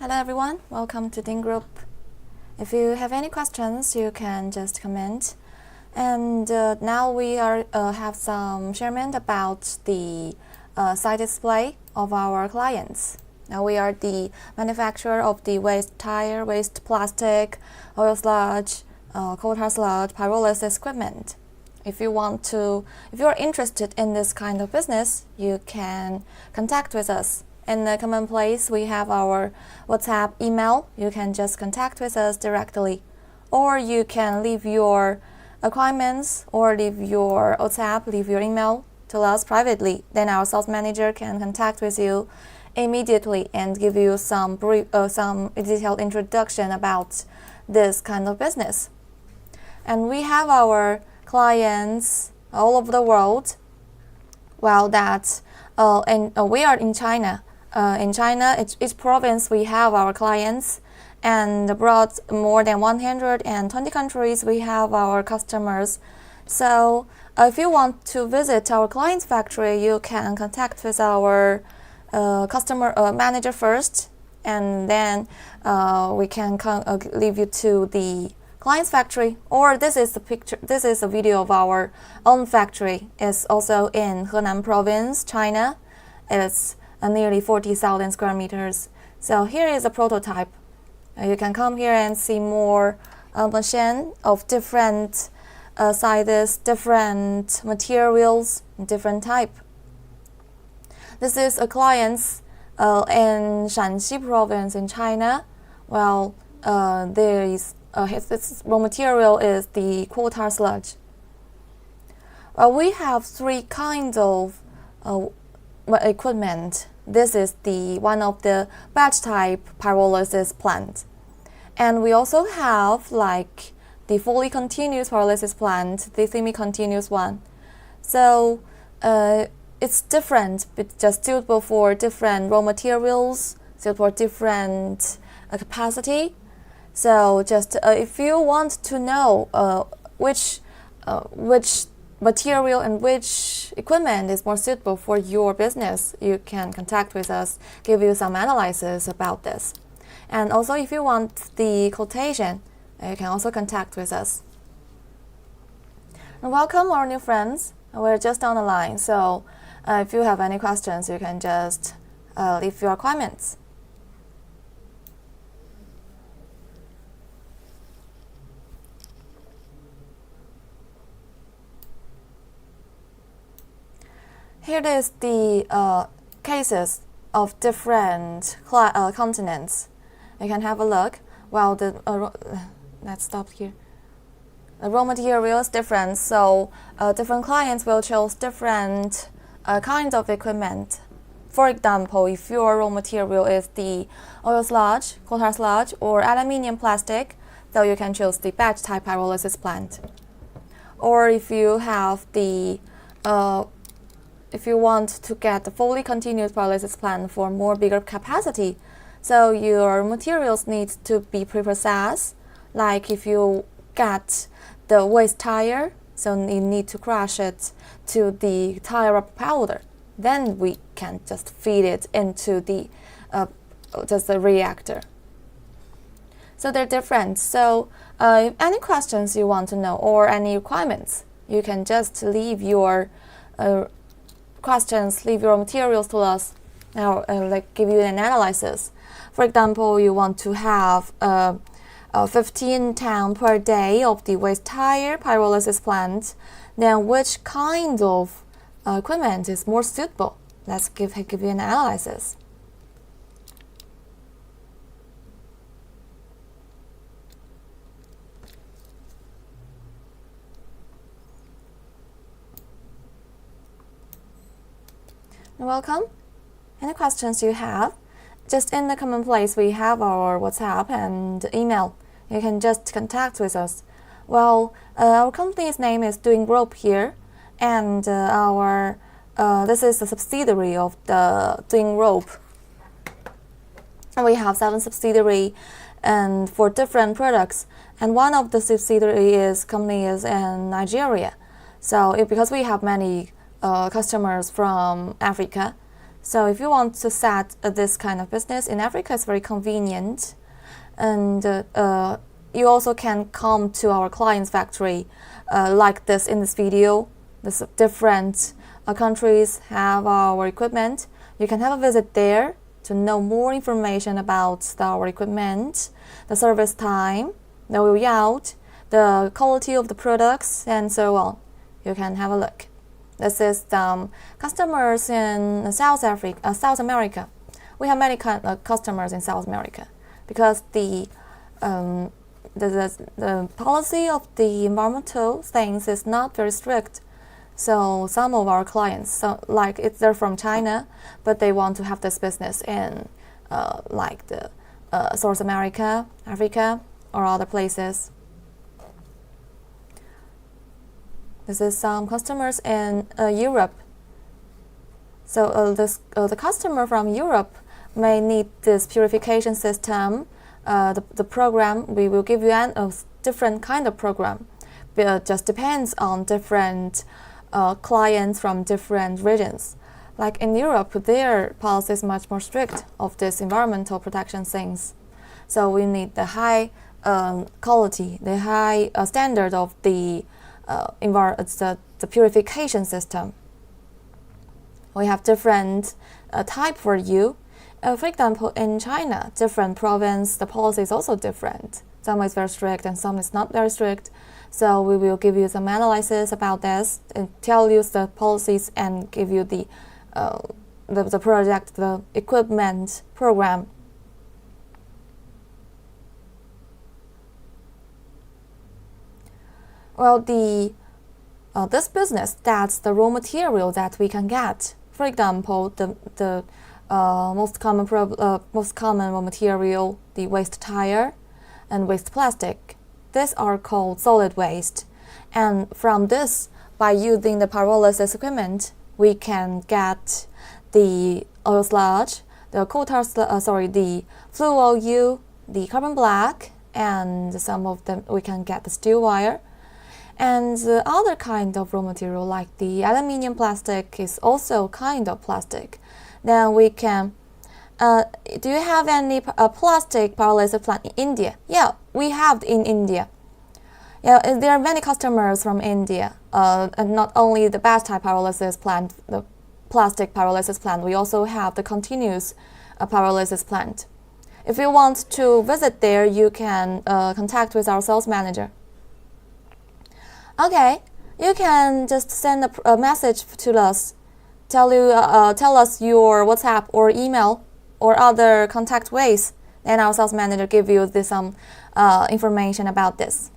Hello everyone, welcome to Ding Group. If you have any questions, you can just comment. And now we have some sharement about the side display of our clients. Now we are the manufacturer of the waste tire, waste plastic, oil sludge, coal tar sludge, pyrolysis equipment. If you are interested in this kind of business, you can contact with us. In the common place, we have our WhatsApp email. You can just contact with us directly. Or you can leave your requirements or leave your WhatsApp, leave your email to us privately. Then our sales manager can contact with you immediately and give you some detailed introduction about this kind of business. And we have our clients all over the world. Well, we are in China. In China, each province we have our clients, and abroad more than 120 countries we have our customers. So if you want to visit our client's factory, you can contact with our customer manager first, and then we can leave you to the client's factory. Or this is a video of our own factory. It's also in Henan province, China. It's nearly 40,000 square meters. So here is a prototype. You can come here and see more machine of different sizes, different materials, different type. This is a client's in Shanxi province in China. Well, its raw material is the coal tar sludge. We have three kinds of equipment. This is one of the batch type pyrolysis plant. And we also have like the fully continuous pyrolysis plant, the semi-continuous one. So it's different, but just suitable for different raw materials, suitable for different capacity. So just if you want to know which material and which equipment is more suitable for your business, you can contact with us, give you some analysis about this. And also if you want the quotation, you can also contact with us. And welcome our new friends. We're just on the line, so if you have any questions, you can just leave your comments. Here is the cases of different continents. You can have a look. Well, let's stop here. The raw material is different, so different clients will choose different kinds of equipment. For example, if your raw material is the oil sludge, coal tar sludge, or aluminium plastic, so you can choose the batch type pyrolysis plant. Or if you have if you want to get the fully continuous pyrolysis plant for more bigger capacity, so your materials need to be pre-processed. Like if you get the waste tire, so you need to crush it to the tire rubber powder. Then we can just feed it into the reactor. So they're different. So if any questions you want to know or any requirements, you can just leave your questions, leave your materials to us, now give you an analysis. For example, you want to have 15 tons per day of the waste tire pyrolysis plant, then which kind of equipment is more suitable? Let's give you an analysis. Welcome. Any questions you have, just in the common place we have our WhatsApp and email. You can just contact with us. Well, our company's name is Ding Group here, and this is a subsidiary of the Ding Group. And we have 7 subsidiaries and for different products. And one of the subsidiary company is in Nigeria. So because we have many customers from Africa, So if you want to set this kind of business in Africa, it's very convenient. And you also can come to our client's factory like this in this video. This different countries have our equipment. You can have a visit there to know more information about our equipment, the service time, the layout, the quality of the products, and so on. You can have a look. This is customers in South America. We have many customers in South America because the policy of the environmental things is not very strict. So some of our clients, like they're from China, but they want to have this business in like the South America, Africa, or other places. This is some customers in Europe. So the customer from Europe may need this purification system. The program, we will give you a different kind of program. It just depends on different clients from different regions. Like in Europe, their policy is much more strict of this environmental protection things. So we need the high quality, the high standard of the purification system. We have different type for you. For example, in China, different province, the policy is also different. Some is very strict and some is not very strict. So we will give you some analysis about this and tell you the policies and give you the project, the equipment program. Well, this business, that's the raw material that we can get. For example, the most common raw material, the waste tire and waste plastic. These are called solid waste. And from this, by using the pyrolysis equipment, we can get the oil sludge, the the flue oil, the carbon black, and some of them we can get the steel wire. And the other kind of raw material, like the aluminium plastic, is also kind of plastic. Then we can. Do you have any plastic pyrolysis plant in India? Yeah, we have in India. Yeah, there are many customers from India, and not only the batch type pyrolysis plant, the plastic pyrolysis plant. We also have the continuous pyrolysis plant. If you want to visit there, you can contact with our sales manager. Okay, you can just send a message to us. Tell us your WhatsApp or email or other contact ways, and our sales manager give you some information about this.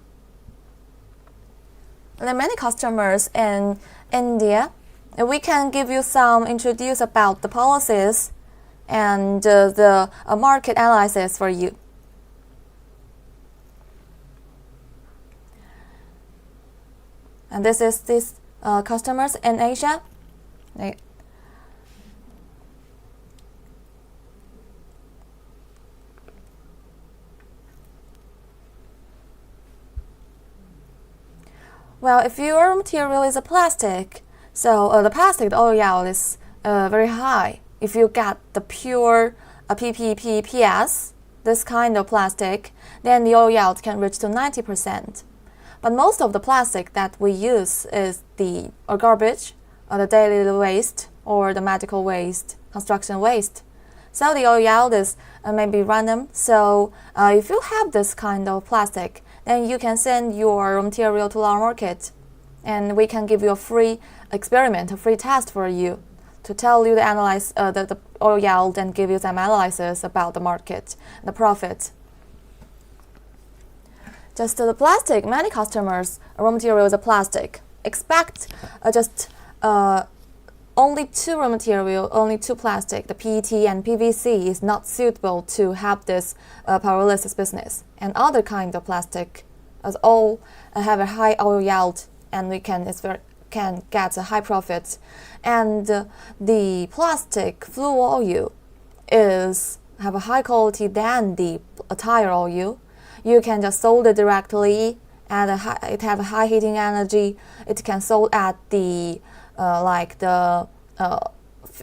There are many customers in India. We can give you introduce about the policies and the market analysis for you. And this is customers in Asia. Well, if your material is a plastic, so the plastic oil yield is very high. If you get the pure PPPS, this kind of plastic, then the oil yield can reach to 90%. But most of the plastic that we use is the garbage, or the daily waste, or the medical waste, construction waste. So the oil yield is maybe random. So if you have this kind of plastic, then you can send your material to our market, and we can give you a free experiment, a free test for you to tell you the oil yield and give you some analysis about the market, the profit. Just the plastic, many customers, raw material is a plastic. Expect just only two raw material, only two plastic, the PET and PVC is not suitable to have this pyrolysis business. And other kind of plastic as all have a high oil yield, and we can get a high profit. And the plastic flue oil have a high quality than the tire oil. You can just solder directly, and it have a high heating energy. It can sold at the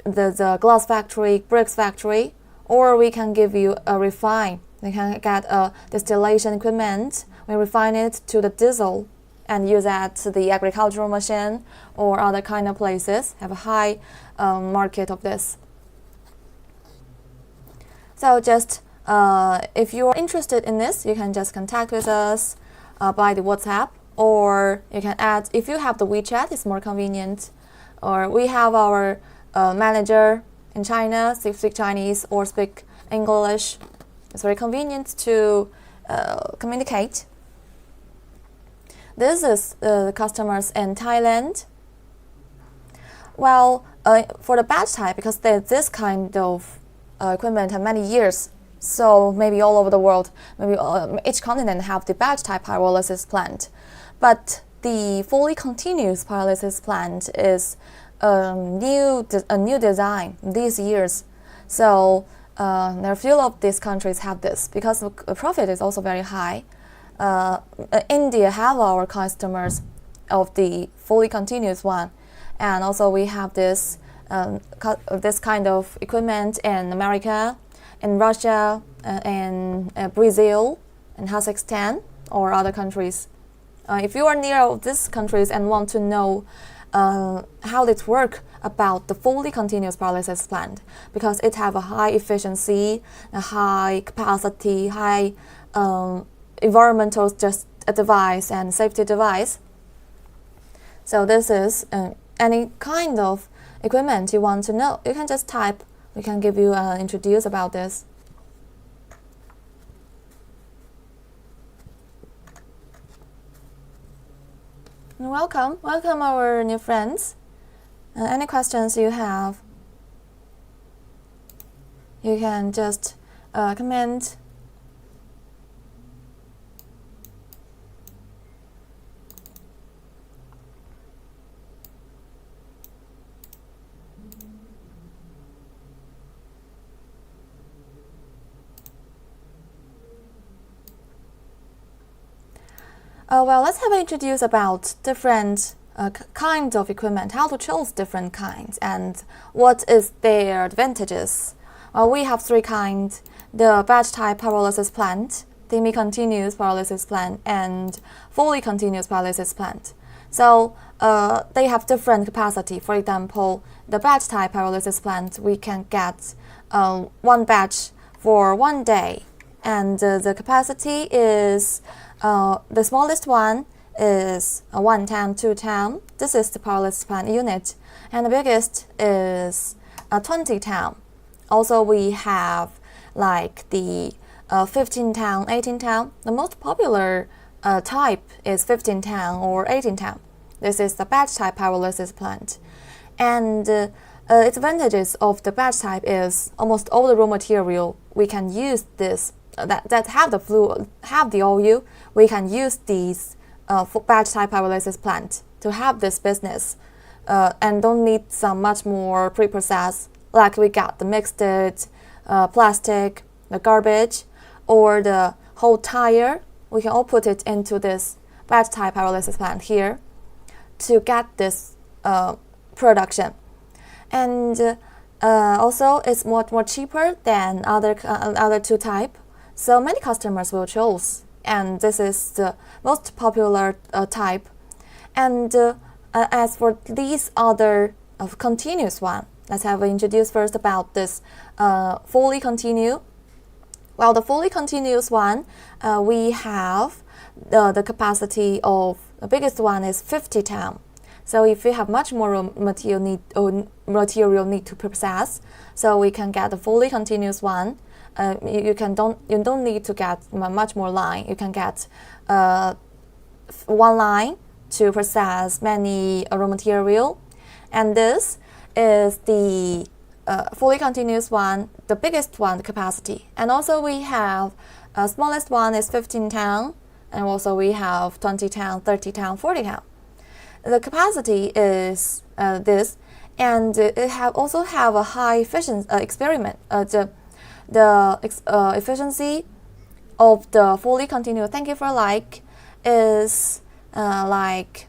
the glass factory, bricks factory, or we can give you a refine. We can get a distillation equipment. We refine it to the diesel and use that to the agricultural machine or other kind of places. Have a high market of this. So just if you're interested in this, you can just contact with us by the WhatsApp, or you can add, if you have the WeChat, it's more convenient. Or we have our manager in China, speak Chinese or speak English. It's very convenient to communicate. This is the customers in Thailand. Well, for the batch type, because this kind of equipment have many years, so maybe all over the world, maybe each continent have the batch type pyrolysis plant. But the fully continuous pyrolysis plant is a new design these years. So there are a few of these countries have this because the profit is also very high. India have our customers of the fully continuous one, and also we have this kind of equipment in America, in Russia, in Brazil, in Kazakhstan, or other countries. If you are near these countries and want to know how it works about the fully continuous pyrolysis plant, because it have a high efficiency, a high capacity, high environmental device and safety device. So this is any kind of equipment you want to know. You can just type. We can give you introduce about this. Welcome our new friends. Any questions you have, you can just comment. Well, let's have an introduce about different kinds of equipment, how to choose different kinds, and what is their advantages. We have three kinds: the batch type pyrolysis plant, semi-continuous pyrolysis plant, and fully continuous pyrolysis plant. So they have different capacity. For example, the batch type pyrolysis plant, we can get one batch for 1 day, and the capacity is the smallest one is 1 ton, 2 ton. This is the pyrolysis plant unit, and the biggest is 20 ton. Also, we have like the 15 ton, 18 ton. The most popular type is 15 ton or 18 ton. This is the batch type pyrolysis plant, and its advantages of the batch type is almost all the raw material we can use this that have the fluid, have the oil. We can use these batch type pyrolysis plant to have this business, and don't need some much more pre-process, like we got the mixed plastic, the garbage, or the whole tire. We can all put it into this batch type pyrolysis plant here to get this production, and also it's more cheaper than other two type. So many customers will choose, and this is the most popular type. And as for these other continuous one, let's have introduce first about this fully continue. Well, the fully continuous one, we have the capacity of the biggest one is 50 ton. So if you have much more material need to process, so we can get the fully continuous one. You don't need to get much more line. You can get one line to process many raw material, and this is the fully continuous one, the biggest one, the capacity. And also we have smallest one is 15 ton, and also we have 20 ton, 30 ton, 40 ton. The capacity is this, and it also have a high efficiency experiment. The efficiency of the fully continuous, thank you for like, is like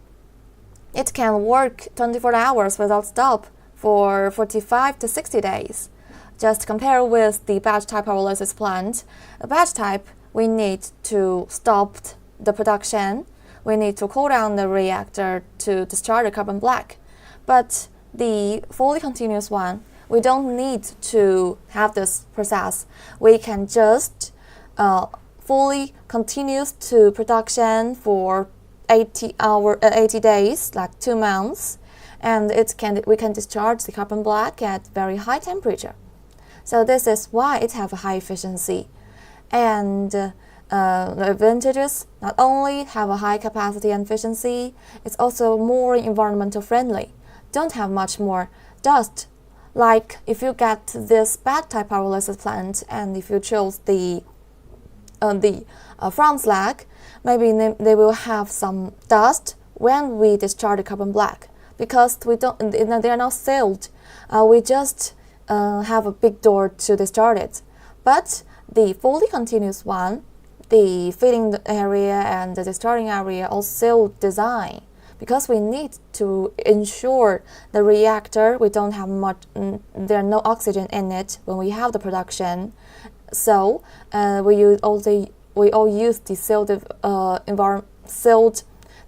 it can work 24 hours without stop for 45 to 60 days. Just compare with the batch type pyrolysis plant. A batch type, we need to stop the production. We need to cool down the reactor to discharge the carbon black. But the fully continuous one, we don't need to have this process. We can just fully continue to production for 80 days, like 2 months, and we can discharge the carbon black at very high temperature. So this is why it have a high efficiency. And the advantages not only have a high capacity and efficiency, it's also more environmental friendly. Don't have much more dust. Like if you get this batch type pyrolysis plant and if you choose the front slag, maybe they will have some dust when we discharge the carbon black because they are not sealed. We just have a big door to discharge it. But the fully continuous one, the feeding area and the discharging area are sealed design because we need to ensure the reactor we don't have much. There are no oxygen in it when we have the production. So we all use the sealed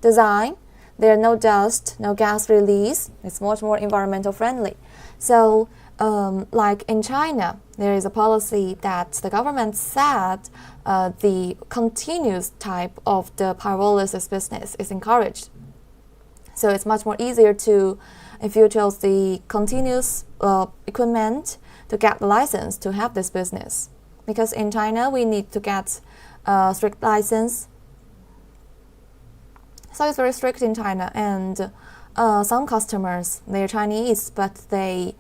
design. There are no dust, no gas release. It's much more environmental friendly. So like in China, there is a policy that the government said the continuous type of the pyrolysis business is encouraged. So it's much more easier to, if you choose the continuous equipment, to get the license to have this business. Because in China, we need to get a strict license. So it's very strict in China. And some customers, they're Chinese, but they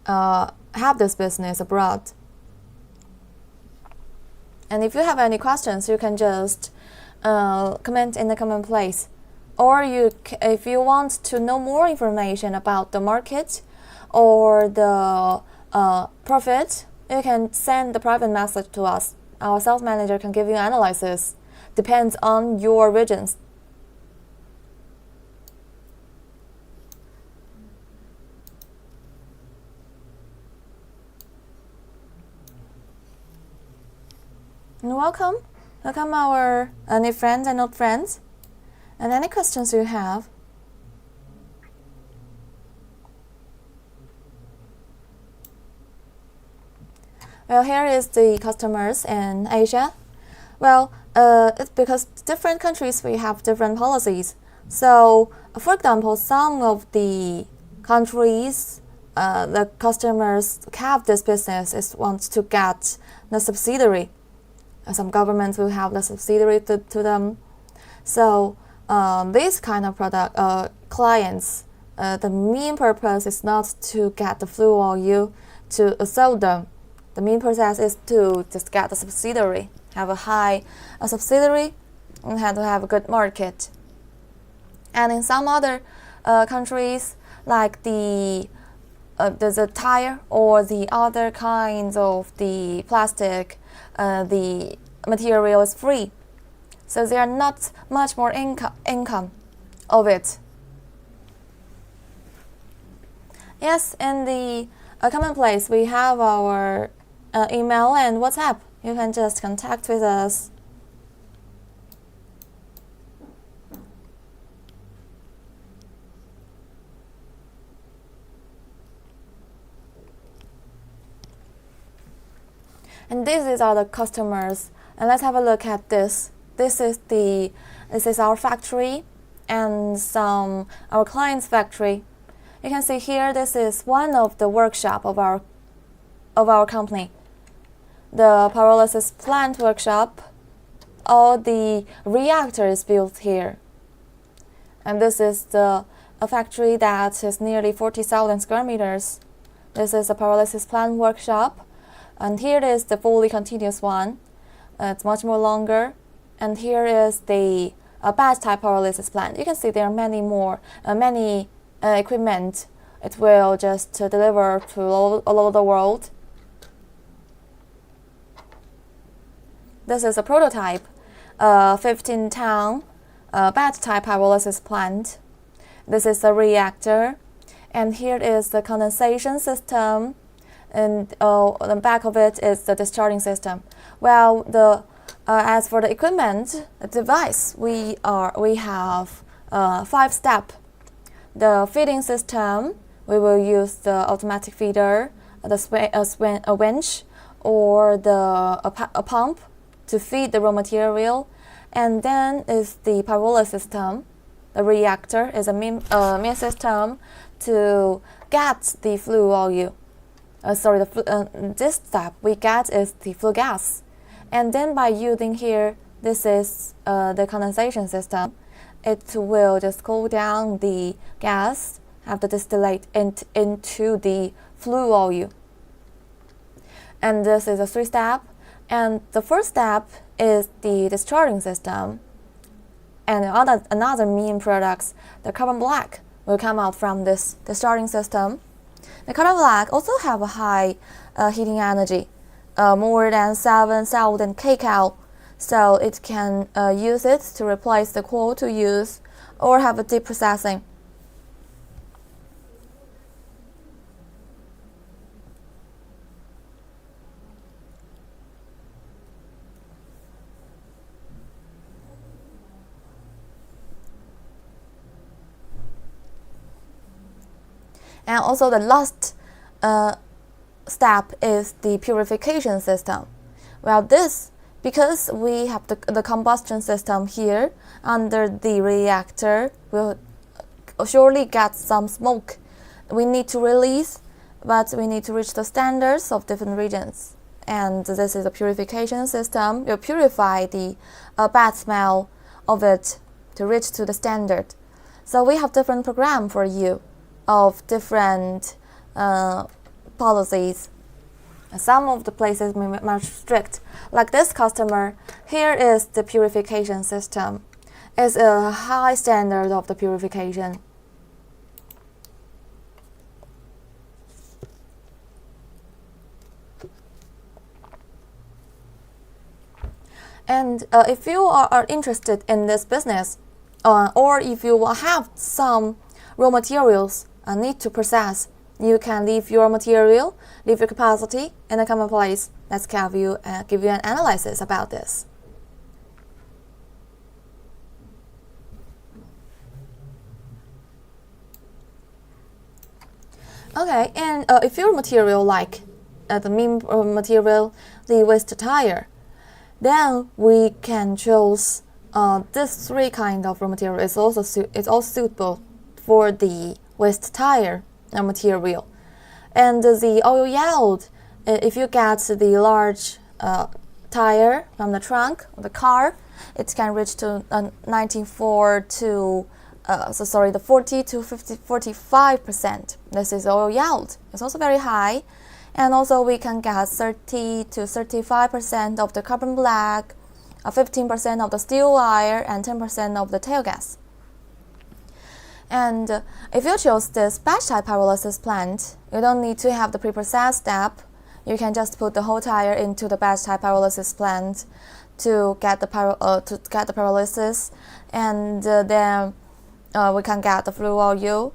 have this business abroad. And if you have any questions, you can just comment in the comment place. Or if you want to know more information about the market or the profit, you can send the private message to us. Our sales manager can give you analysis. Depends on your regions. And welcome our new friends and old friends. And any questions you have. Well, here is the customers in Asia. Well, it's because different countries, we have different policies. So, for example, some of the countries, the customers have this business want to get the subsidiary. Some governments will have the subsidiary to them. So, this kind of product clients, the main purpose is not to get the flue oil to sell them. The main process is to just get the subsidiary, have a subsidiary, and have to have a good market. And in some other countries, like the tire or the other kinds of the plastic, the material is free. So there are not much more income of it. Yes, in the commonplace, we have our email and WhatsApp. You can just contact with us. And these are the customers. And let's have a look at this. This is our factory and our client's factory. You can see here this is one of the workshop of our company. The pyrolysis plant workshop. All the reactor is built here. And this is a factory that is nearly 40,000 square meters. This is a pyrolysis plant workshop. And here is the fully continuous one. It's much more longer. And here is the batch type pyrolysis plant. You can see there are many equipment. It will just deliver to all over the world. This is a prototype, 15-ton batch type pyrolysis plant. This is a reactor, And here is the condensation system, and on the back of it is the discharging system. Well, as for the equipment, the device, we have 5 steps. The feeding system, we will use the automatic feeder, a winch, or a pump to feed the raw material. And then is the pyrolysis system. The reactor is a main system to get the flue oil. This step we get is the flue gas. And then by using here, this is the condensation system. It will just cool down the gas, have to distillate into the flue oil. And this is a 3-step. And the first step is the discharging system. And another main products, the carbon black, will come out from this discharging system. The carbon black also have a high heating energy, more than 7,000 kcal. So it can use it to replace the coal to use or have a deep processing. And also the last step is the purification system. Well, because we have the combustion system here under the reactor, will surely get some smoke. We need to release, but we need to reach the standards of different regions. And this is a purification system. Will purify the bad smell of it to reach to the standard. So we have different program for you of different policies. Some of the places may be much strict. Like this customer, here is the purification system. It's a high standard of the purification. And if you are interested in this business, or if you have some raw materials need to process, you can leave your material, leave your capacity in a common place. Let's give you an analysis about this. Okay, and if your material like the main material, the waste tire, then we can choose this 3 kind of raw material. It's also suitable for the waste tire material. And the oil yield, if you get the large tire from the trunk of the car, it can reach to 40 to 45%. This is oil yield. It's also very high. And also we can get 30 to 35% of the carbon black, 15% of the steel wire, and 10% of the tail gas. And if you choose this batch type pyrolysis plant, you don't need to have the pre-process step. You can just put the whole tire into the batch type pyrolysis plant to get the pyrolysis, and then we can get the flue oil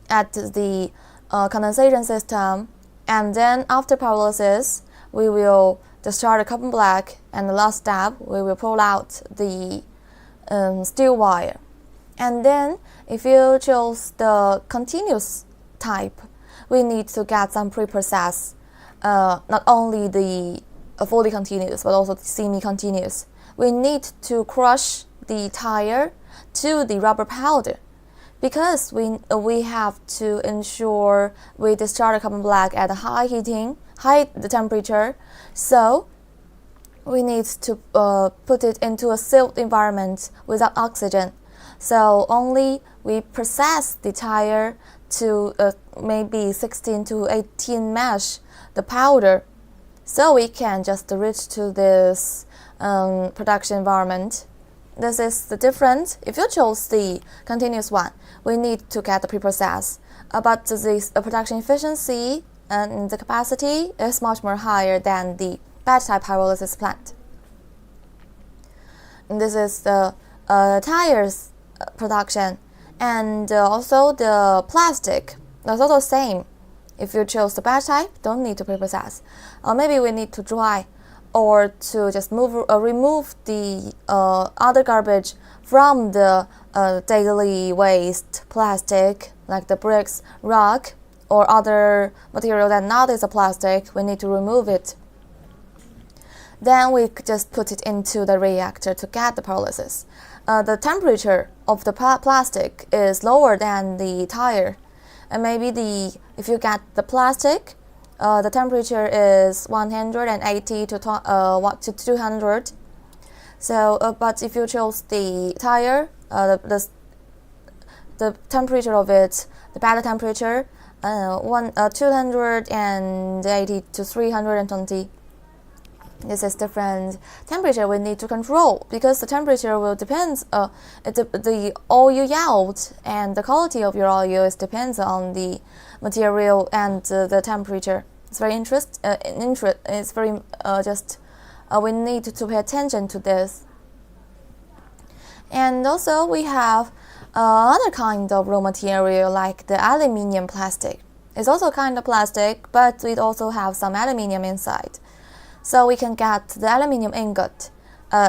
at the condensation system. And then after pyrolysis, we will discharge the carbon black, and the last step we will pull out the steel wire. And then if you choose the continuous type, we need to get some pre-process, not only the fully continuous but also the semi-continuous. We need to crush the tire to the rubber powder, because we have to ensure we discharge the carbon black at a high temperature. So we need to put it into a sealed environment without oxygen. So only we process the tire to maybe 16 to 18 mesh, the powder, so we can just reach to this production environment. This is the difference. If you chose the continuous one, we need to get the pre-process, but the production efficiency and the capacity is much more higher than the batch type pyrolysis plant. And this is the tires production, and also the plastic That's also the same. If you choose the batch type, don't need to pre-process. Maybe we need to dry or to just remove the other garbage from the daily waste plastic, like the bricks, rock, or other material that not is a plastic. We need to remove it. Then we just put it into the reactor to get the pyrolysis. The temperature of the plastic is lower than the tire, and maybe if you get the plastic, the temperature is 180 to 200. So, but if you chose the tire, the temperature of it, the better temperature, 280 to 320. This is different temperature we need to control, because the temperature will depends. The oil yield and the quality of your oil depends on the material and the temperature. It's very It's very we need to pay attention to this. And also we have other kind of raw material like the aluminium plastic. It's also kind of plastic, but it also have some aluminium inside. So we can get the aluminium ingot,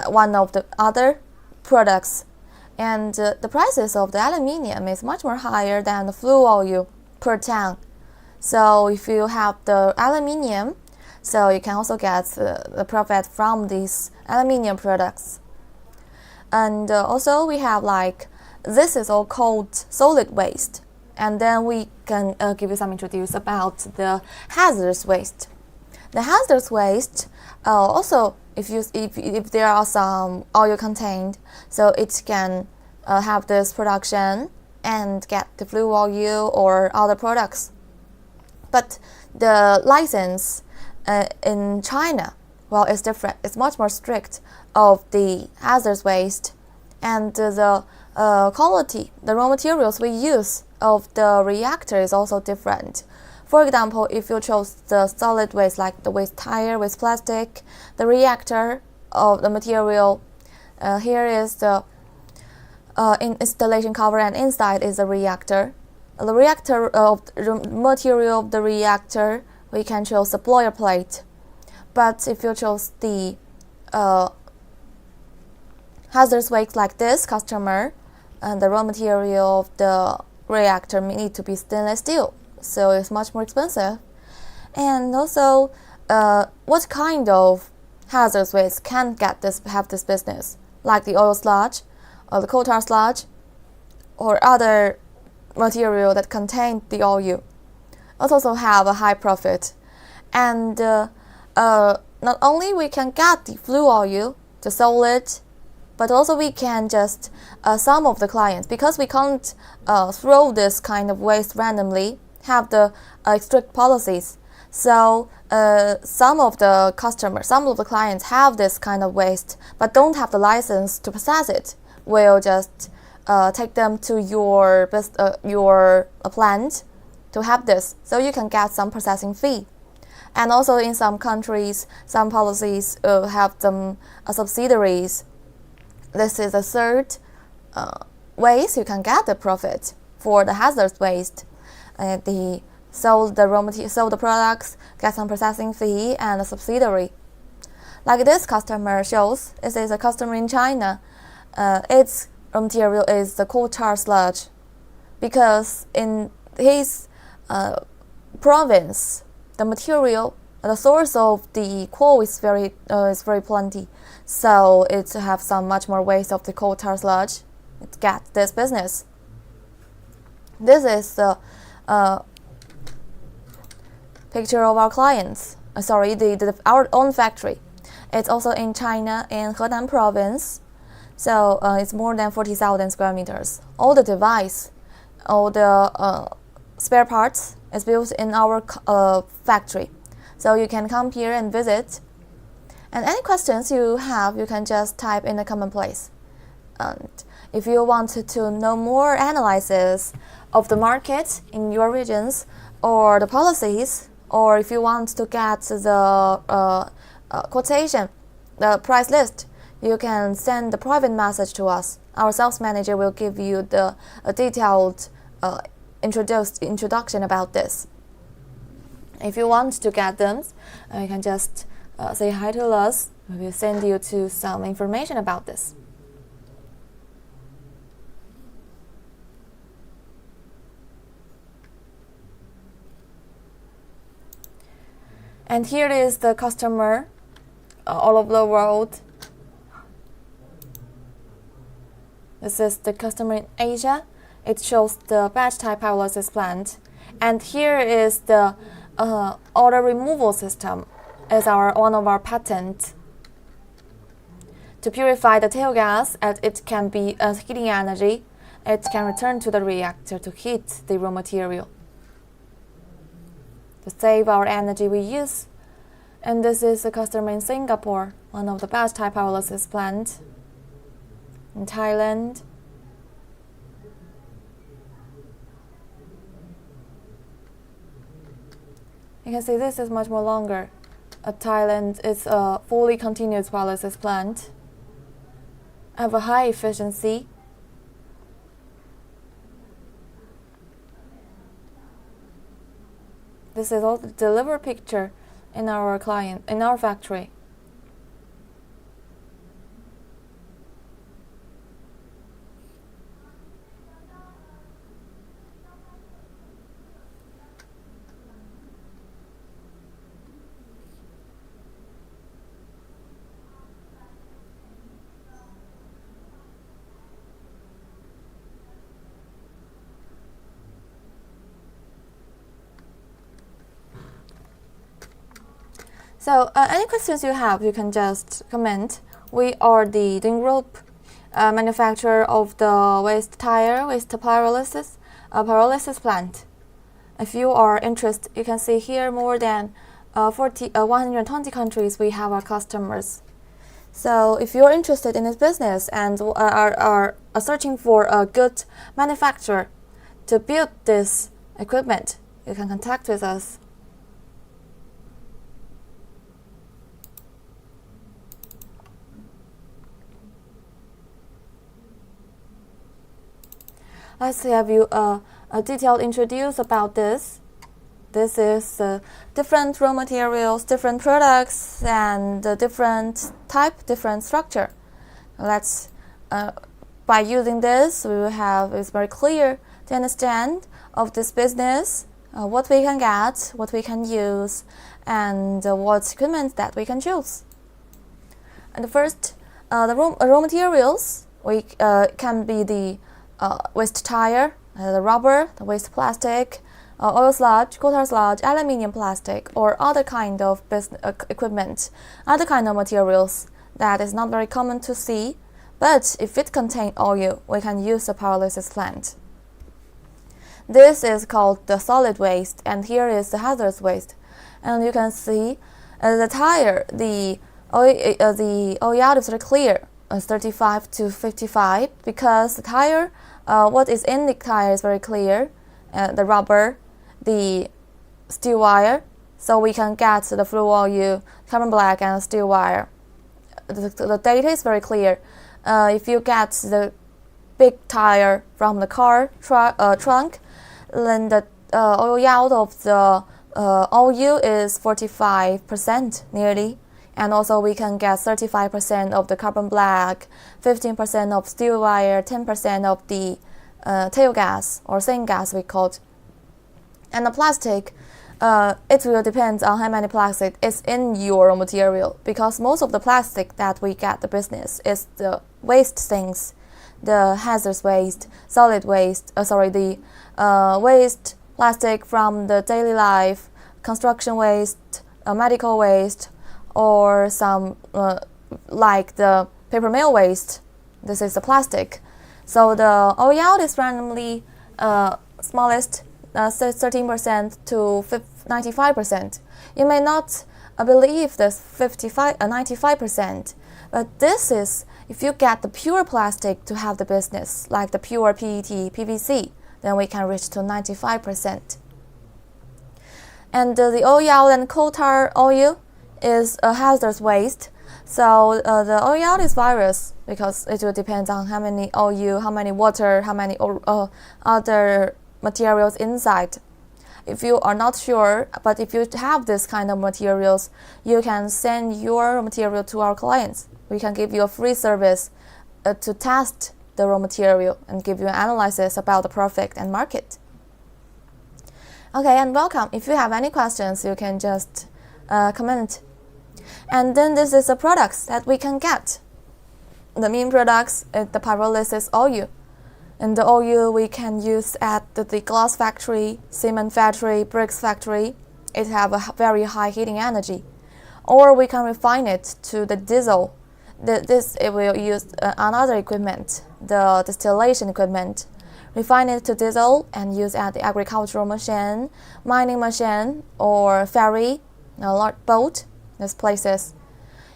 one of the other products. And the prices of the aluminium is much more higher than the flue oil per ton. So if you have the aluminium, so you can also get the profit from these aluminium products. And also we have this is all called solid waste. And then we can give you some introduce about the hazardous waste. The hazardous waste also, if there are some oil contained, so it can have this production and get the flue oil or other products. But the license in China, well, it's different. It's much more strict of the hazardous waste, and the quality, the raw materials we use of the reactor is also different. For example, if you chose the solid waste like the waste tire, waste plastic, the reactor of the material, here is the installation cover, and inside is the reactor. The reactor of the material of the reactor, we can choose the boilerplate. But if you chose the hazardous waste like this customer, and the raw material of the reactor need to be stainless steel. So it's much more expensive. And also, what kind of hazardous waste can have this business, like the oil sludge, or the coal tar sludge, or other material that contain the oil. It also have a high profit. And not only we can get the flue oil, the solid, but also we can just some of the clients, because we can't throw this kind of waste randomly, have the strict policies. So some of the customers, some of the clients have this kind of waste, but don't have the license to process it. We'll just take them to your plant to have this, so you can get some processing fee. And also in some countries, some policies have some subsidiaries. This is a third ways you can get the profit for the hazardous waste. Sell the raw material, sell the products, get some processing fee and a subsidiary. Like this customer shows, this is a customer in China. Its raw material is the coal tar sludge, because in his province, the material, the source of the coal is very plenty, so it have some much more waste of the coal tar sludge. It get this business. This is the picture of our clients. Our own factory. It's also in China, in Henan province. So it's more than 40,000 square meters. All the device, all the spare parts is built in our factory. So you can come here and visit. And any questions you have, you can just type in the comment place. And if you want to know more analysis of the market in your regions, or the policies, or if you want to get the quotation, the price list, you can send the private message to us. Our sales manager will give you the detailed introduction about this. If you want to get them, you can just say hi to us. We will send you to some information about this. And here is the customer all over the world. This is the customer in Asia. It shows the batch type pyrolysis plant. And here is the odor removal system as one of our patents. To purify the tail gas, as it can be heating energy, it can return to the reactor to heat the raw material to save our energy we use. And this is a customer in Singapore, one of the batch type pyrolysis plant. In Thailand. You can see this is much more longer. Thailand is a fully continuous pyrolysis plant. Have a high efficiency. This is all the delivery picture in our factory. So any questions you have, you can just comment. We are the Dingroup manufacturer of the waste tire, waste pyrolysis plant. If you are interested, you can see here more than 120 countries we have our customers. So if you're interested in this business and are searching for a good manufacturer to build this equipment, you can contact with us. Let's have you a detailed introduce about this. This is different raw materials, different products, and different type, different structure. Let's by using this, we will have it's very clear to understand of this business, what we can get, what we can use, and what equipment that we can choose. And first, the raw materials we can be the waste tire, the rubber, the waste plastic, oil sludge, coal tar sludge, aluminium plastic, or other kind of equipment, other kind of materials that is not very common to see, but if it contains oil, we can use the pyrolysis plant. This is called the solid waste, and here is the hazardous waste. And you can see the tire, the oil yield is very clear, 35 to 55, because the tire, what is in the tire is very clear, the rubber, the steel wire, so we can get the flue oil, carbon black, and steel wire. The data is very clear. If you get the big tire from the car trunk, then the oil yield of the oil is 45% nearly. And also we can get 35% of the carbon black, 15% of steel wire, 10% of the tail gas or syngas we call it. And the plastic, it will depend on how many plastic is in your material, because most of the plastic that we get the business is the waste things, the hazardous waste, solid waste, the waste plastic from the daily life, construction waste, medical waste, or some like the paper mill waste. This is the plastic. So the oil yield is randomly smallest, 13% to 95%. You may not believe this 95%, but this is if you get the pure plastic to have the business, like the pure PET, PVC, then we can reach to 95%. And the oil yield and coal tar oil is a hazardous waste. So the oil yield is various because it will depend on how many oil, how many water, how many other materials inside. If you are not sure, but if you have this kind of materials, you can send your material to our clients. We can give you a free service to test the raw material and give you an analysis about the profit and market. Okay, and welcome. If you have any questions, you can just comment. And then this is the products that we can get. The main products is the pyrolysis oil. And the oil we can use at the glass factory, cement factory, bricks factory. It have a very high heating energy. Or we can refine it to the diesel. It will use another equipment, the distillation equipment. Refine it to diesel and use at the agricultural machine, mining machine, or ferry, a large boat, these places.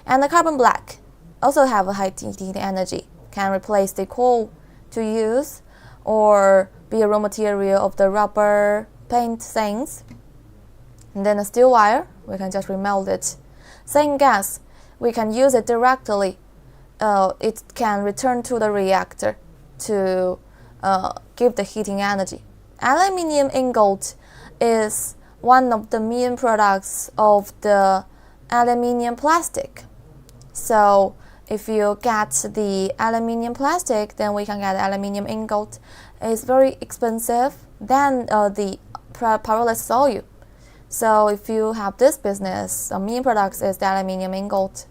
And the carbon black also have a high heating energy, can replace the coal to use or be a raw material of the rubber paint things. And then the steel wire, we can just remelt it. Same gas, we can use it directly. It can return to the reactor to give the heating energy. Aluminium ingot is one of the main products of the aluminium plastic. So if you get the aluminium plastic, then we can get aluminium ingot. It's very expensive than the pyrolysis oil. So if you have this business, the main products is the aluminium ingot.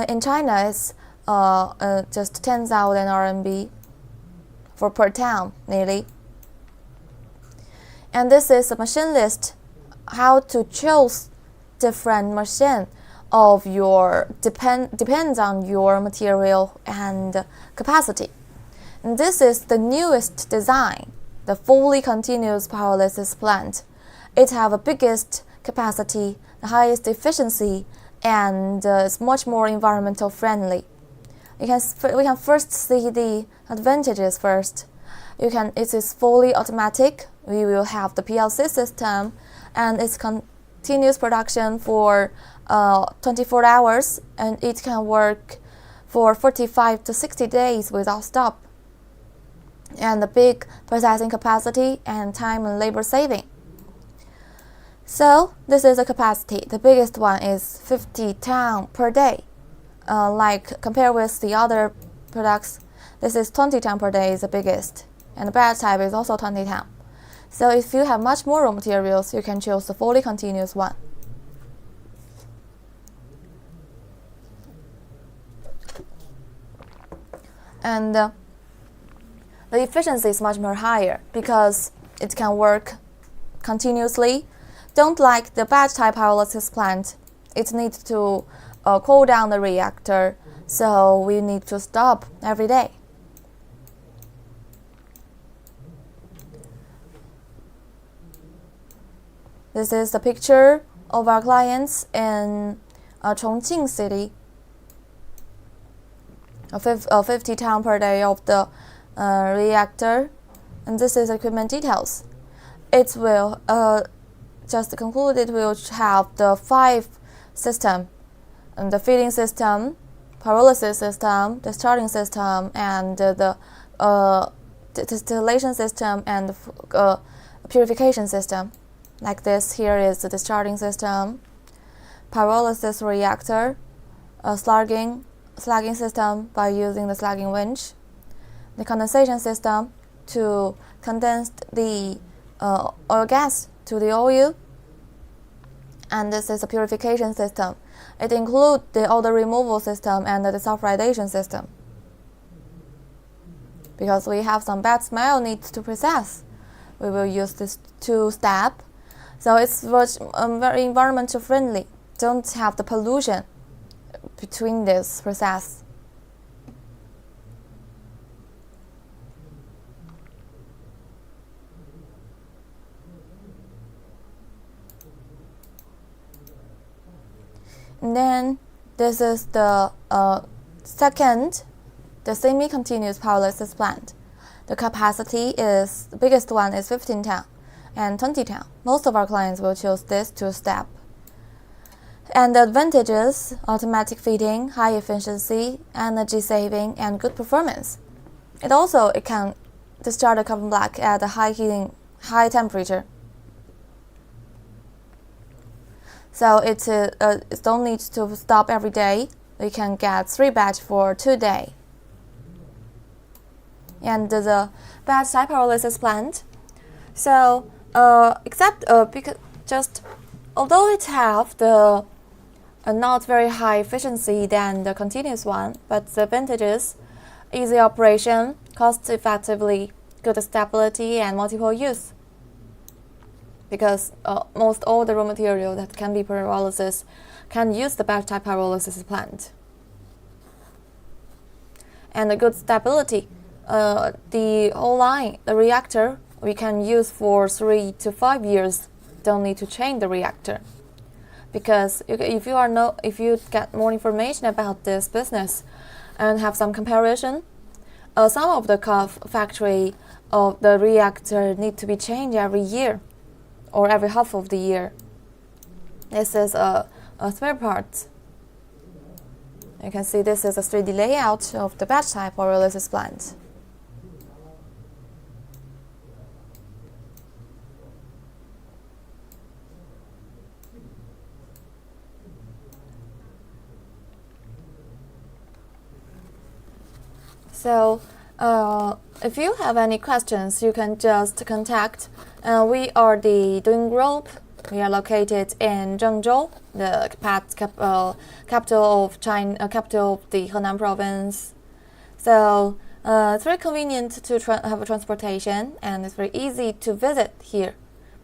In China, it's just 10,000 RMB for per ton, nearly. And this is a machine list, how to choose different machine of your depends on your material and capacity. And this is the newest design, the fully continuous pyrolysis plant. It have the biggest capacity, the highest efficiency, and it's much more environmental friendly. We can first see the advantages first. It is fully automatic. We will have the PLC system, and it's continuous production for 24 hours, and it can work for 45 to 60 days without stop. And the big processing capacity and time and labor saving. So this is the capacity. The biggest one is 50 tons per day. Like compared with the other products, this is 20 tons per day is the biggest, and the batch type is also 20 tons. So if you have much more raw materials, you can choose the fully continuous one. And the efficiency is much more higher because it can work continuously. Don't like the batch type pyrolysis plant. It needs to cool down the reactor, so we need to stop every day. This is the picture of our clients in Chongqing city. A 50 tons per day of the reactor, and this is equipment details. It will just conclude. It will have the 5 system, and the feeding system, pyrolysis system, the starting system, and the distillation system and purification system. Like this, here is the starting system, pyrolysis reactor, slugging system by using the slugging winch, the condensation system to condense the oil gas to the oil, and this is a purification system. It includes the odor removal system and the desulfurization system. Because we have some bad smell needs to process, we will use this 2-step. So it's very environmental friendly. Don't have the pollution between this process. And then this is the second, the semi-continuous pyrolysis plant. The capacity is, the biggest one is 15 tons and 20 tons. Most of our clients will choose this 2-step. And the advantages: automatic feeding, high efficiency, energy saving, and good performance. It can discharge the carbon black at a high temperature. So it don't need to stop every day. We can get 3 batch for 2 days. And the batch type pyrolysis plant. So because just although it have the not very high efficiency than the continuous one, but the advantages: easy operation, cost effectively, good stability, and multiple use. Because most all the raw material that can be pyrolysis can use the batch type pyrolysis plant. And the good stability. The whole line, the reactor, we can use for 3 to 5 years. Don't need to change the reactor. Because if you get more information about this business and have some comparison, some of the factory of the reactor need to be changed every year or every half of the year. This is a spare part. You can see this is a 3D layout of the batch type pyrolysis plant. So if you have any questions, you can just contact. We are the Doing Group. We are located in Zhengzhou, the capital of China, capital of the Henan province. So it's very convenient to have a transportation, and it's very easy to visit here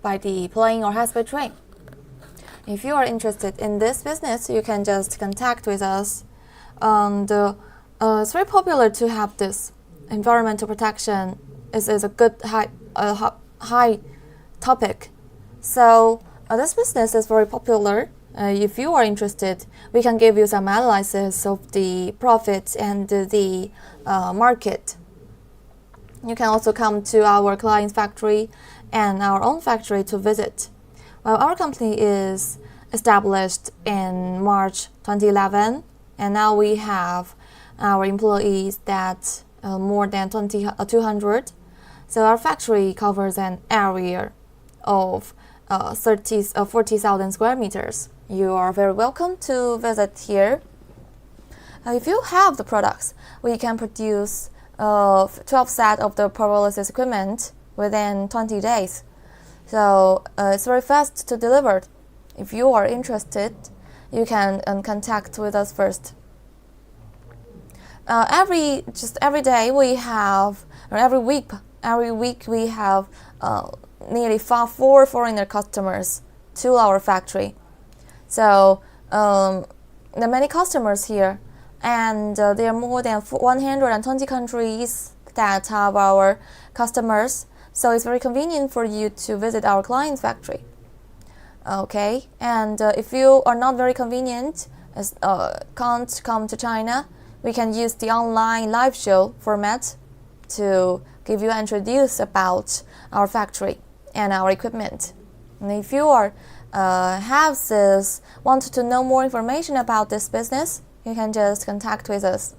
by the plane or high-speed train. If you are interested in this business, you can just contact with us. And it's very popular to have this environmental protection. Is a good high topic. So this business is very popular. If you are interested, we can give you some analysis of the profit and the market. You can also come to our client's factory and our own factory to visit. Well, our company is established in March 2011, and now we have our employees that more than 200. So our factory covers an area of 40,000 square meters. You are very welcome to visit here. If you have the products, we can produce 12 sets of the pyrolysis equipment within 20 days. So it's very fast to deliver. If you are interested, you can contact with us first. Every day we have, or every week we have nearly 4 foreigner customers to our factory. So there are many customers here, and there are more than 120 countries that have our customers. So it's very convenient for you to visit our client's factory. Okay, and if you are not very convenient, can't come to China, we can use the online live show format to give you introduce about our factory and our equipment. And if you are want to know more information about this business, you can just contact with us.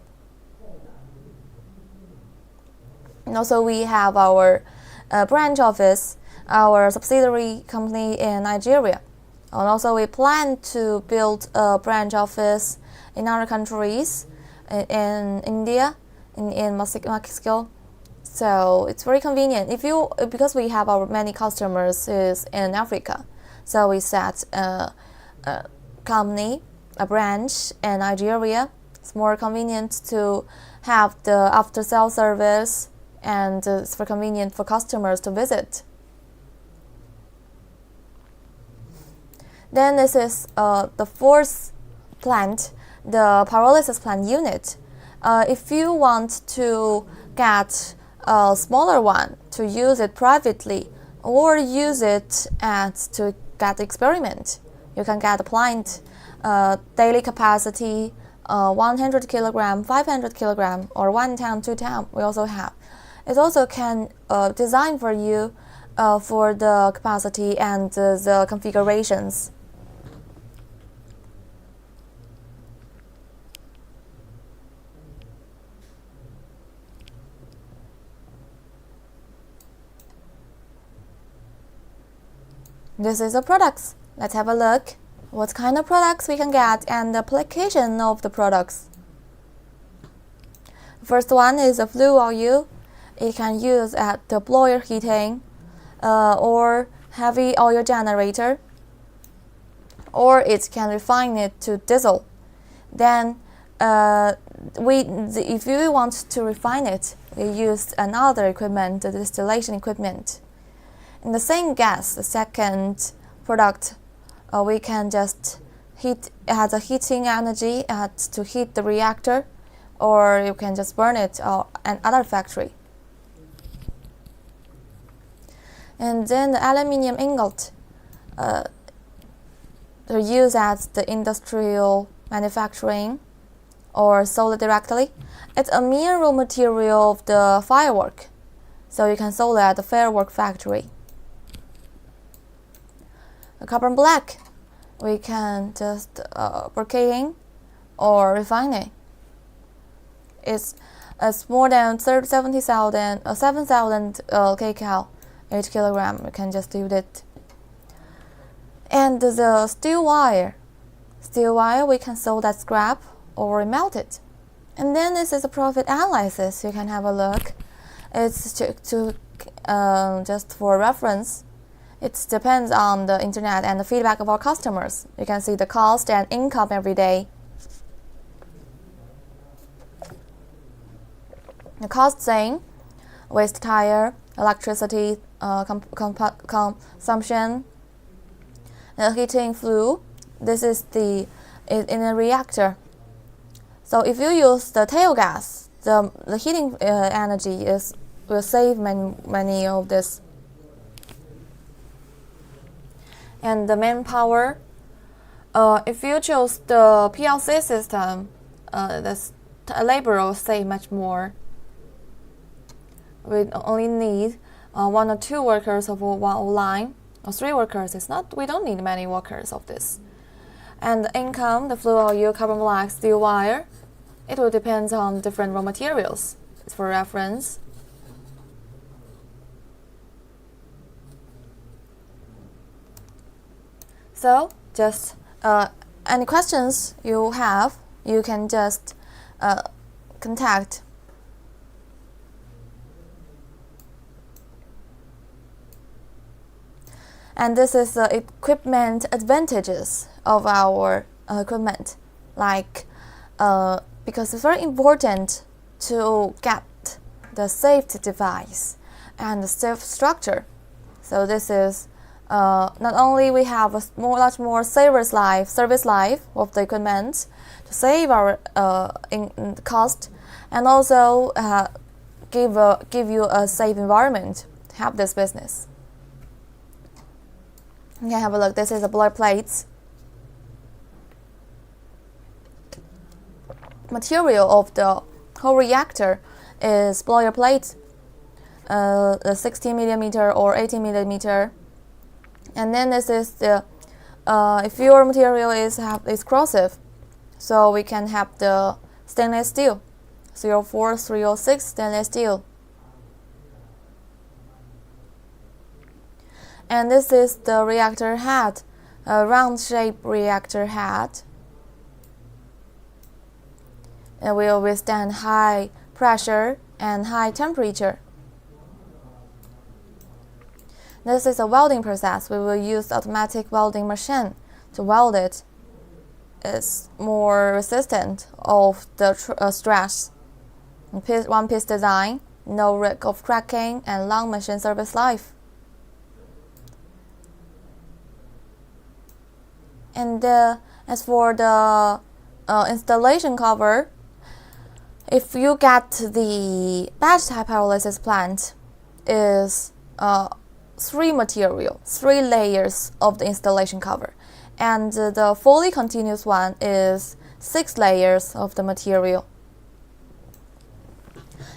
And also we have our branch office, our subsidiary company in Nigeria. And also we plan to build a branch office in other countries, in India, in Mexico. So it's very convenient. Because we have our many customers is in Africa, so we set a company, a branch in Nigeria. It's more convenient to have the after-sale service, and it's very convenient for customers to visit. Then this is the fourth plant, the pyrolysis plant unit. If you want to get a smaller one to use it privately or use it to get experiment, you can get a plant daily capacity 100 kilogram, 500 kilogram, or 1 ton, 2 ton. We also have. It also can design for you for the capacity and the configurations. This is the products. Let's have a look. What kind of products we can get and the application of the products. First one is a flue oil. It can use at the boiler heating or heavy oil generator, or it can refine it to diesel. Then if you want to refine it, we use another equipment, the distillation equipment. In the same gas, the second product, we can just heat. It has a heating energy to heat the reactor, or you can just burn it at another factory. And then the aluminium ingot, they're used at the industrial manufacturing or sold directly. It's a mere raw material of the firework, so you can sell it at the firework factory. The carbon black, we can just briquetting or refine it. It's more than 7,000 kcal each kilogram. We can just use it. And the steel wire, we can sell that scrap or melt it. And then this is a profit analysis. You can have a look. It's just for reference. It depends on the internet and the feedback of our customers. You can see the cost and income every day. The costing, waste tire, electricity consumption, the heating flue. This is in a reactor. So if you use the tail gas, the heating energy will save many of this. And the manpower, if you choose the PLC system, the labor will save much more. We only need 1 or 2 workers of one line, or 3 workers. We don't need many workers of this. And the income, the flue oil, carbon black, steel wire, it will depend on different raw materials. It's for reference. So, just any questions you have, you can just contact. And this is the equipment advantages of our equipment, because it's very important to get the safety device and the safe structure. So this is not only we have a much more service life of the equipment to save our cost, and also give you a safe environment to have this business. You can have a look. This is a boiler plates. Material of the whole reactor is boiler plate, the 16 millimeter or 18 millimeter. And then this is the if your material is corrosive, so we can have the stainless steel, 304, 306 stainless steel. And this is the reactor head, a round shape reactor head. It will withstand high pressure and high temperature. This is a welding process. We will use automatic welding machine to weld it. It's more resistant of the stress. One-piece design, no risk of cracking, and long machine service life. And as for the installation cover, if you get the batch type pyrolysis plant, is 3 layers of the installation cover, and the fully continuous one is 6 layers of the material.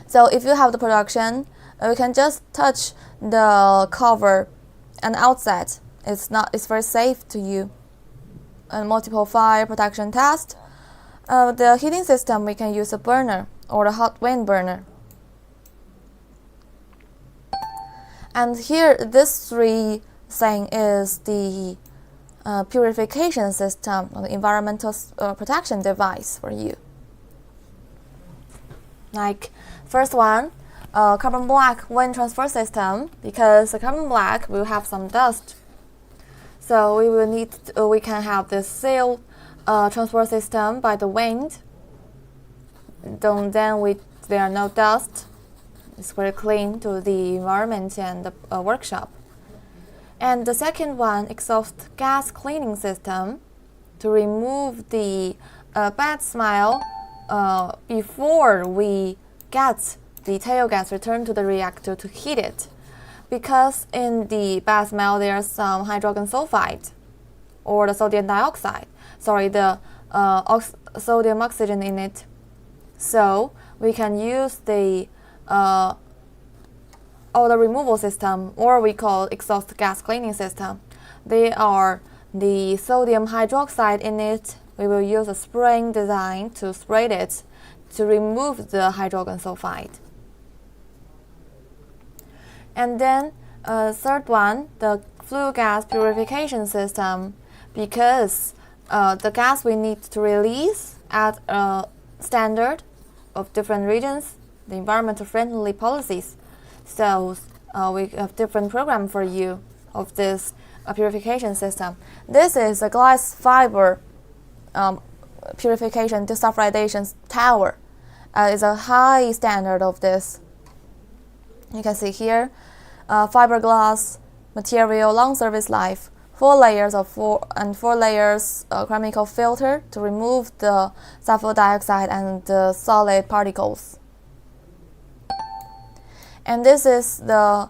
So if you have the production, you can just touch the cover and outside. It's very safe to you. And multiple fire protection test. The heating system, we can use a burner or a hot wind burner. And here, these 3 thing is the purification system, or the environmental protection device for you. Like first one, carbon black wind transfer system, because the carbon black will have some dust. So we can have this sealed transport system by the wind. Then there are no dust. It's very clean to the environment and the workshop. And the second one, exhaust gas cleaning system, to remove the bad smell before we get the tail gas returned to the reactor to heat it. Because in the bad smell there's some hydrogen sulfide or the sodium dioxide, the sodium oxygen in it. So we can use the odor removal system, or we call exhaust gas cleaning system. They are the sodium hydroxide in it. We will use a spraying design to spray it to remove the hydrogen sulfide. And then third one, the flue gas purification system, because the gas we need to release at a standard of different regions, the environmental friendly policies. So we have different program for you of this purification system. This is a glass fiber purification desulfurization tower. It's a high standard of this. You can see here, fiberglass material, long service life, 4 layers of 4 layers chemical filter to remove the sulfur dioxide and the solid particles. And this is the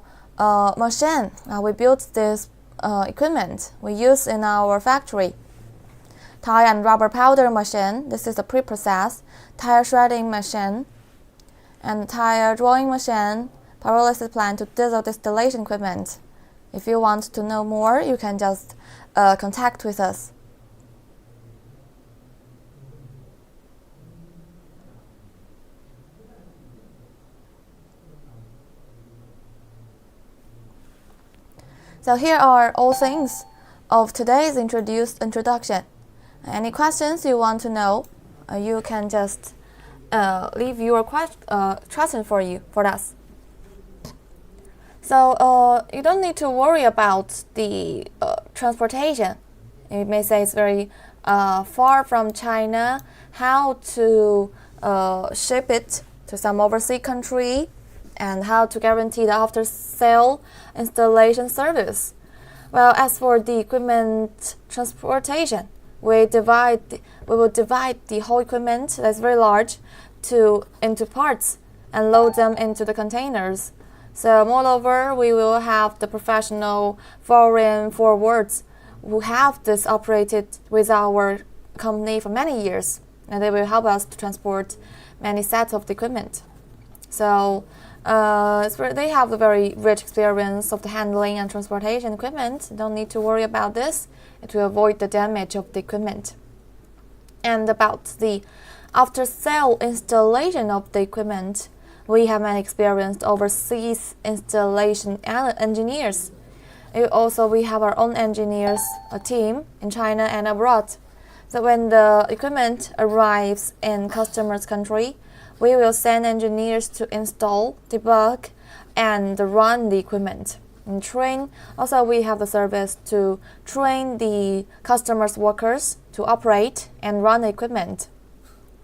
machine. We built this equipment we use in our factory. Tire and rubber powder machine. This is the pre-process. Tire shredding machine and tire drawing machine. Pyrolysis plant to diesel distillation equipment. If you want to know more, you can just contact with us. So here are all things of today's introduction. Any questions you want to know, you can just leave your question for us. So you don't need to worry about the transportation. You may say it's very far from China. How to ship it to some overseas country, and how to guarantee the after-sale installation service. Well, as for the equipment transportation, we will divide the whole equipment that's very large into parts and load them into the containers. So moreover, we will have the professional foreign forwards who have this operated with our company for many years, and they will help us to transport many sets of the equipment. So they have a very rich experience of the handling and transportation equipment. Don't need to worry about this. It will avoid the damage of the equipment. And about the after-sale installation of the equipment, we have many experienced overseas installation engineers. We have our own engineers, a team in China and abroad. So when the equipment arrives in customer's country, we will send engineers to install, debug, and run the equipment and train. Also, we have the service to train the customer's workers to operate and run the equipment.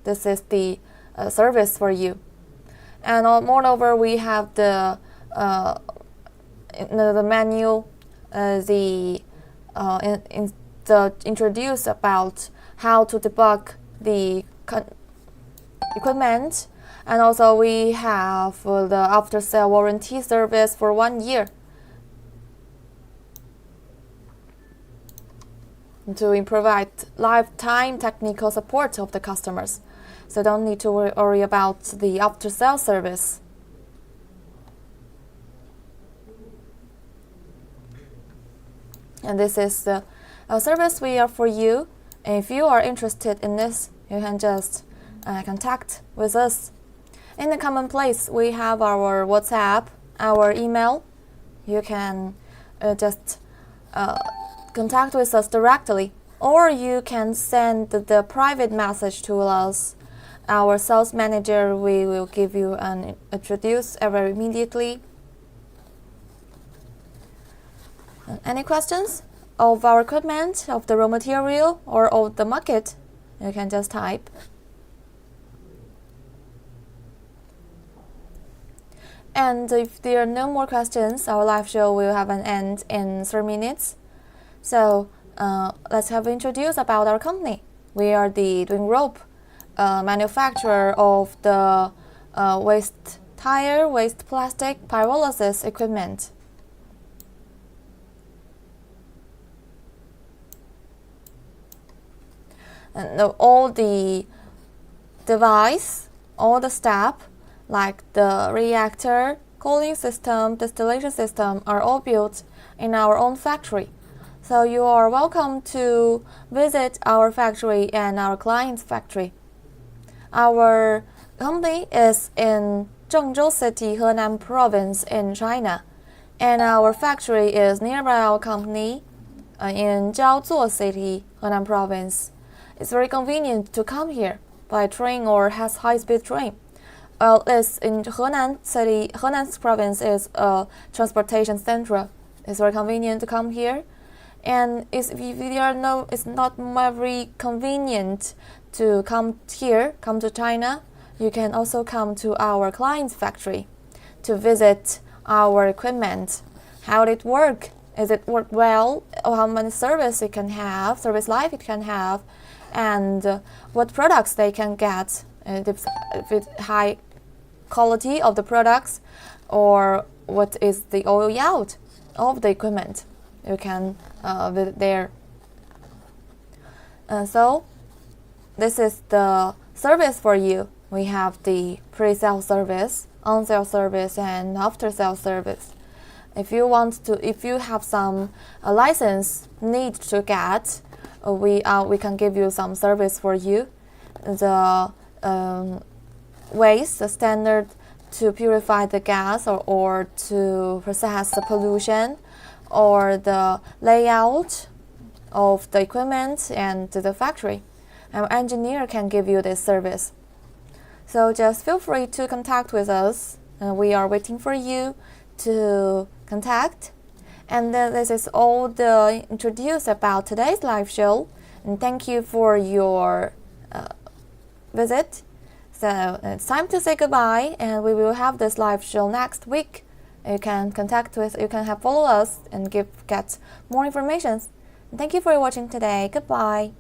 This is the service for you. And moreover, we have the manual, introduce about how to debug the equipment, and also we have the after-sale warranty service for 1 year to provide lifetime technical support of the customers. So don't need to worry about the after-sale service. And this is the service we are for you. And if you are interested in this, you can just contact with us. In the common place, we have our WhatsApp, our email. You can just contact with us directly, or you can send the private message to us. Our sales manager will give you an introduce very immediately. Any questions of our equipment, of the raw material, or of the market? You can just type. And if there are no more questions, our live show will have an end in 3 minutes. So let's have introduce about our company. We are the Dwing Rope manufacturer of the waste tire, waste plastic, pyrolysis equipment. And all the device, all the step, like the reactor, cooling system, distillation system, are all built in our own factory. So you are welcome to visit our factory and our client's factory. Our company is in Zhengzhou City, Henan Province in China, and our factory is nearby our company in Jiaozuo City, Henan Province. It's very convenient to come here by train or has high-speed train. It's in Henan City. Henan Province is a transportation center. It's very convenient to come here, and it's not very convenient to come here, come to China. You can also come to our client's factory to visit our equipment. How did it work? Is it work well? How many service it can have, service life it can have, and what products they can get, if it's high quality of the products, or what is the oil yield of the equipment. You can visit there. So this is the service for you. We have the pre-sale service, on-sale service, and after-sale service. If you have some license need to get, we can give you some service for you. The waste, the standard to purify the gas or to process the pollution, or the layout of the equipment and the factory. Our engineer can give you this service. So just feel free to contact with us, and we are waiting for you to contact. And then this is all the introduce about today's live show. And thank you for your visit. So it's time to say goodbye, and we will have this live show next week. You can follow us and get more information. Thank you for watching today. Goodbye.